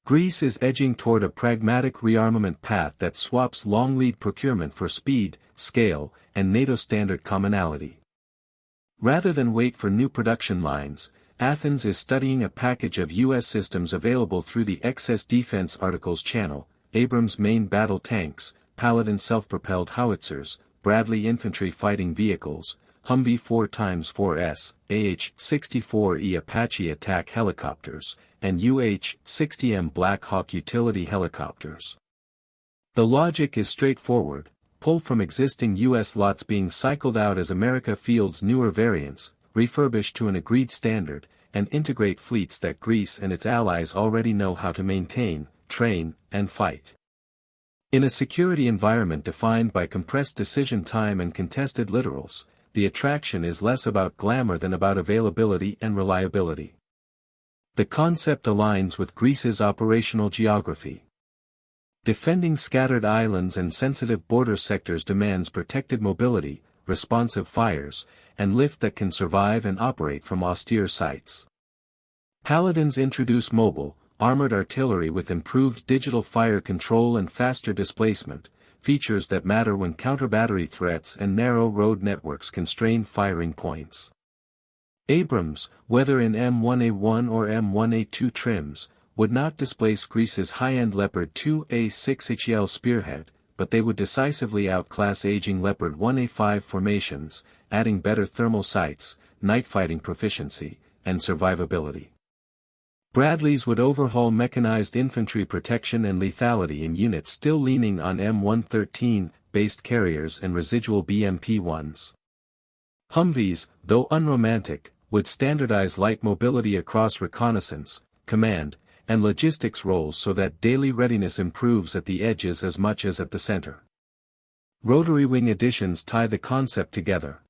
Greece is edging toward a pragmatic rearmament path that swaps long lead procurement for speed, scale, and NATO standard commonality. Rather than wait for new production lines, Athens is studying a package of U.S. systems available through the Excess Defense Articles channel: Abrams main battle tanks, Paladin self-propelled howitzers, Bradley infantry fighting vehicles, Humvee 4x4S, AH-64E Apache attack helicopters, and UH-60M Black Hawk utility helicopters. The logic is straightforward: pull from existing U.S. lots being cycled out as America fields newer variants, refurbish to an agreed standard, and integrate fleets that Greece and its allies already know how to maintain, train, and fight. In a security environment defined by compressed decision time and contested littorals, the attraction is less about glamour than about availability and reliability. The concept aligns with Greece's operational geography. Defending scattered islands and sensitive border sectors demands protected mobility, responsive fires, and lift that can survive and operate from austere sites. Paladins introduce mobile, armored artillery with improved digital fire control and faster displacement, features that matter when counter-battery threats and narrow road networks constrain firing points. Abrams, whether in M1A1 or M1A2 trims, would not displace Greece's high-end Leopard 2A6HL Spearhead, but they would decisively outclass aging Leopard 1A5 formations, adding better thermal sights, night fighting proficiency, and survivability. Bradleys would overhaul mechanized infantry protection and lethality in units still leaning on M113-based carriers and residual BMP-1s. Humvees, though unromantic, would standardize light mobility across reconnaissance, command, and logistics roles so that daily readiness improves at the edges as much as at the center. Rotary wing additions tie the concept together.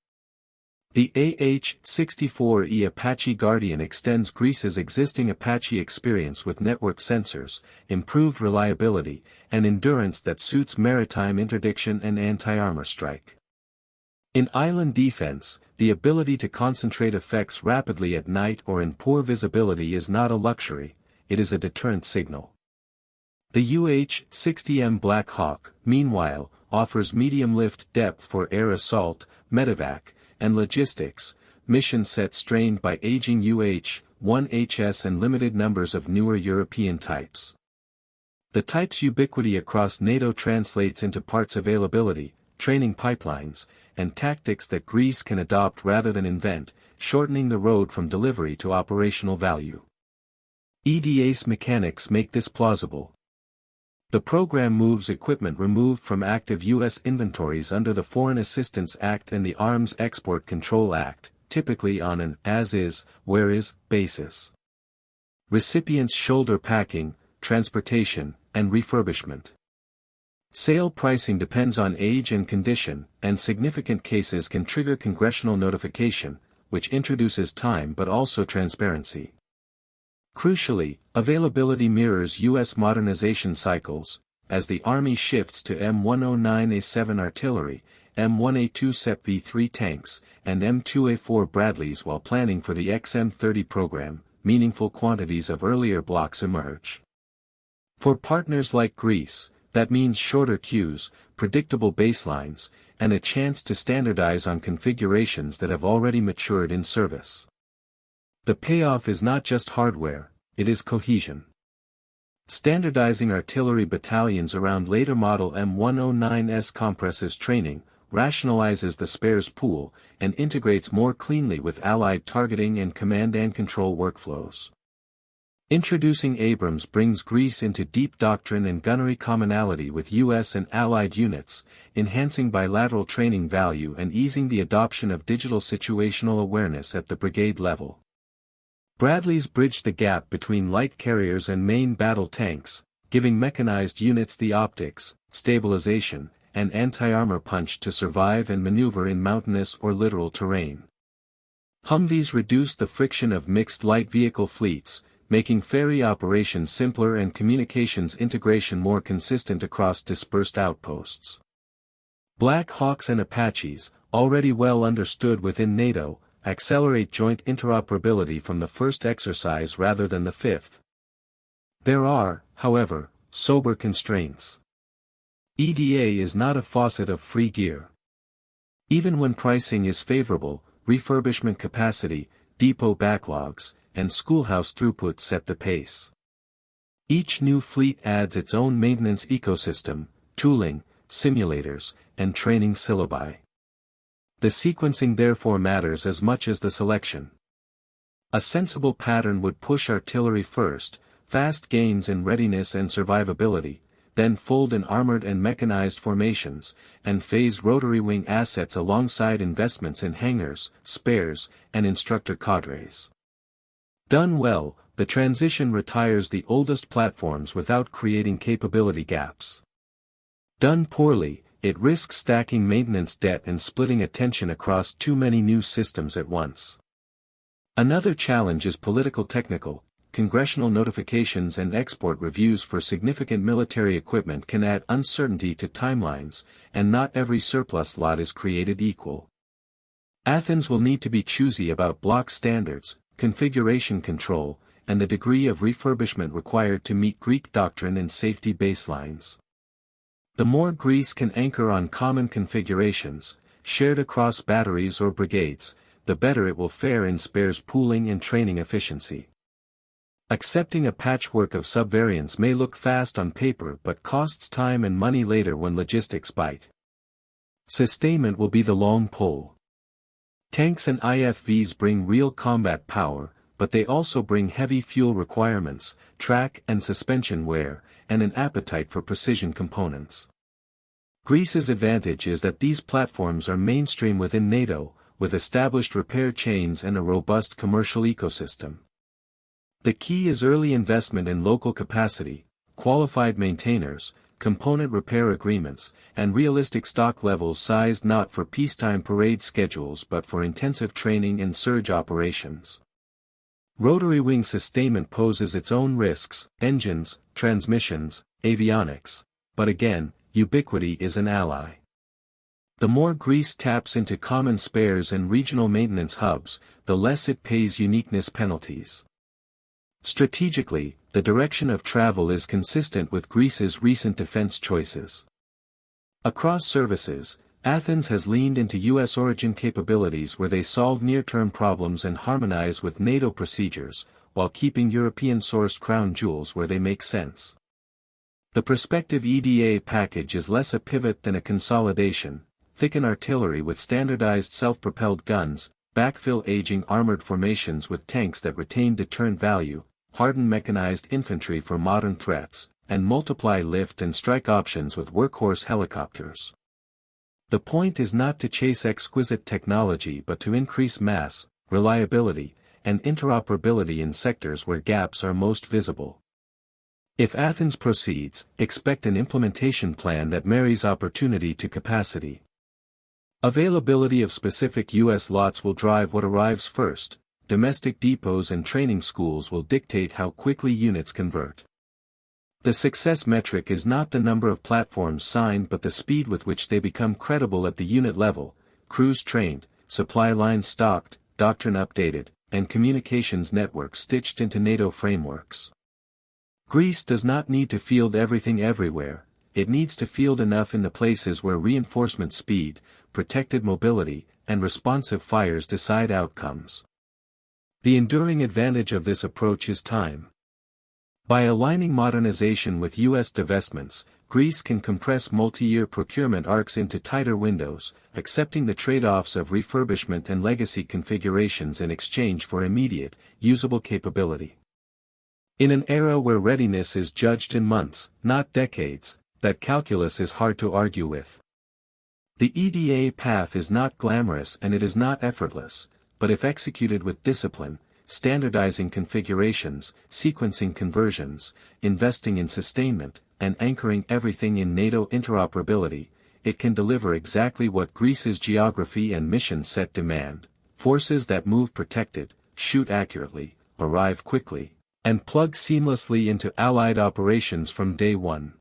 The AH-64E Apache Guardian extends Greece's existing Apache experience with network sensors, improved reliability, and endurance that suits maritime interdiction and anti-armor strike. In island defense, the ability to concentrate effects rapidly at night or in poor visibility is not a luxury, it is a deterrent signal. The UH-60M Black Hawk, meanwhile, offers medium lift depth for air assault, medevac, and logistics, missions set strained by aging UH-1HS and limited numbers of newer European types. The type's ubiquity across NATO translates into parts availability, training pipelines, and tactics that Greece can adopt rather than invent, shortening the road from delivery to operational value. EDA's mechanics make this plausible. The program moves equipment removed from active U.S. inventories under the Foreign Assistance Act and the Arms Export Control Act, typically on an as-is, where-is basis. Recipients shoulder packing, transportation, and refurbishment. Sale pricing depends on age and condition, and significant cases can trigger congressional notification, which introduces time but also transparency. Crucially, availability mirrors U.S. modernization cycles, as the Army shifts to M109A7 artillery, M1A2 SEP-V3 tanks, and M2A3 Bradleys while planning for the XM30 program, meaningful quantities of earlier blocks emerge. For partners like Greece, that means shorter queues, predictable baselines, and a chance to standardize on configurations that have already matured in service. The payoff is not just hardware, it is cohesion. Standardizing artillery battalions around later model M109S compresses training, rationalizes the spares pool, and integrates more cleanly with Allied targeting and command and control workflows. Introducing Abrams brings Greece into deep doctrine and gunnery commonality with U.S. and Allied units, enhancing bilateral training value and easing the adoption of digital situational awareness at the brigade level. Bradleys bridge the gap between light carriers and main battle tanks, giving mechanized units the optics, stabilization, and anti-armor punch to survive and maneuver in mountainous or littoral terrain. Humvees reduce the friction of mixed light vehicle fleets, making ferry operations simpler and communications integration more consistent across dispersed outposts. Black Hawks and Apaches, already well understood within NATO, accelerate joint interoperability from the first exercise rather than the fifth. There are, however, sober constraints. EDA is not a faucet of free gear. Even when pricing is favorable, refurbishment capacity, depot backlogs, and schoolhouse throughput set the pace. Each new fleet adds its own maintenance ecosystem, tooling, simulators, and training syllabi. The sequencing therefore matters as much as the selection. A sensible pattern would push artillery first, fast gains in readiness and survivability, then fold in armored and mechanized formations, and phase rotary wing assets alongside investments in hangars, spares, and instructor cadres. Done well, the transition retires the oldest platforms without creating capability gaps. Done poorly, it risks stacking maintenance debt and splitting attention across too many new systems at once. Another challenge is political technical. Congressional notifications and export reviews for significant military equipment can add uncertainty to timelines, and not every surplus lot is created equal. Athens will need to be choosy about block standards, configuration control, and the degree of refurbishment required to meet Greek doctrine and safety baselines. The more Greece can anchor on common configurations, shared across batteries or brigades, the better it will fare in spares pooling and training efficiency. Accepting a patchwork of subvariants may look fast on paper but costs time and money later when logistics bite. Sustainment will be the long pole. Tanks and IFVs bring real combat power, but they also bring heavy fuel requirements, track and suspension wear, and an appetite for precision components. Greece's advantage is that these platforms are mainstream within NATO, with established repair chains and a robust commercial ecosystem. The key is early investment in local capacity, qualified maintainers, component repair agreements, and realistic stock levels sized not for peacetime parade schedules but for intensive training and surge operations. Rotary wing sustainment poses its own risks, engines, transmissions, avionics, but again, ubiquity is an ally. The more Greece taps into common spares and regional maintenance hubs, the less it pays uniqueness penalties. Strategically, the direction of travel is consistent with Greece's recent defense choices. Across services, Athens has leaned into U.S. origin capabilities where they solve near-term problems and harmonize with NATO procedures, while keeping European-sourced crown jewels where they make sense. The prospective EDA package is less a pivot than a consolidation: thicken artillery with standardized self-propelled guns, backfill aging armored formations with tanks that retain deterrent value, harden mechanized infantry for modern threats, and multiply lift and strike options with workhorse helicopters. The point is not to chase exquisite technology but to increase mass, reliability, and interoperability in sectors where gaps are most visible. If Athens proceeds, expect an implementation plan that marries opportunity to capacity. Availability of specific U.S. lots will drive what arrives first. Domestic depots and training schools will dictate how quickly units convert. The success metric is not the number of platforms signed but the speed with which they become credible at the unit level: crews trained, supply lines stocked, doctrine updated, and communications networks stitched into NATO frameworks. Greece does not need to field everything everywhere, it needs to field enough in the places where reinforcement speed, protected mobility, and responsive fires decide outcomes. The enduring advantage of this approach is time. By aligning modernization with U.S. divestments, Greece can compress multi-year procurement arcs into tighter windows, accepting the trade-offs of refurbishment and legacy configurations in exchange for immediate, usable capability. In an era where readiness is judged in months, not decades, that calculus is hard to argue with. The EDA path is not glamorous and it is not effortless, but if executed with discipline, standardizing configurations, sequencing conversions, investing in sustainment, and anchoring everything in NATO interoperability, it can deliver exactly what Greece's geography and mission set demand: forces that move protected, shoot accurately, arrive quickly, and plug seamlessly into allied operations from day one.